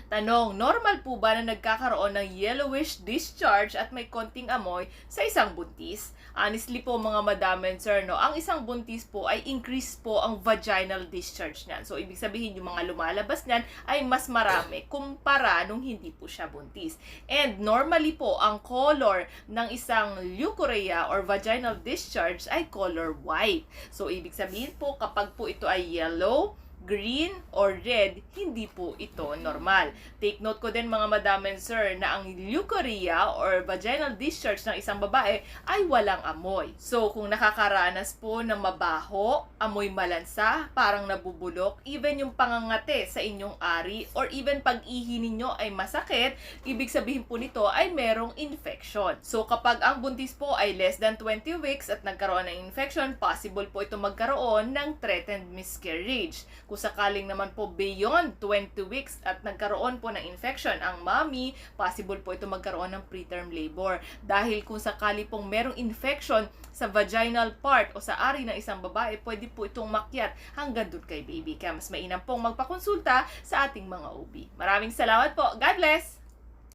Tanong, normal po ba na nagkakaroon ng yellowish discharge at may konting amoy sa isang buntis? Honestly po mga madam and sir, no, ang isang buntis po ay increase po ang vaginal discharge niyan. So, ibig sabihin yung mga lumalabas niyan ay mas marami kumpara nung hindi po siya buntis. And normally po, ang color ng isang leukorrhea or vaginal discharge ay color white. So, ibig sabihin po kapag po ito ay yellow, green, or red, hindi po ito normal. Take note ko din mga madam and sir na ang leukorrhea or vaginal discharge ng isang babae ay walang amoy. So, kung nakakaranas po ng mabaho, amoy malansa, parang nabubulok, even yung pangangate sa inyong ari, or even pag-ihi ninyo ay masakit, ibig sabihin po nito ay merong infection. So, kapag ang buntis po ay less than 20 weeks at nagkaroon ng infection, possible po ito magkaroon ng threatened miscarriage. Kung sakaling naman po beyond 20 weeks at nagkaroon po ng infection ang mommy, possible po ito magkaroon ng preterm labor. Dahil kung sakali pong merong infection sa vaginal part o sa ari ng isang babae, pwede po itong makyat hanggang doon kay baby. Kaya mas mainam pong magpakonsulta sa ating mga OB. Maraming salamat po. God bless!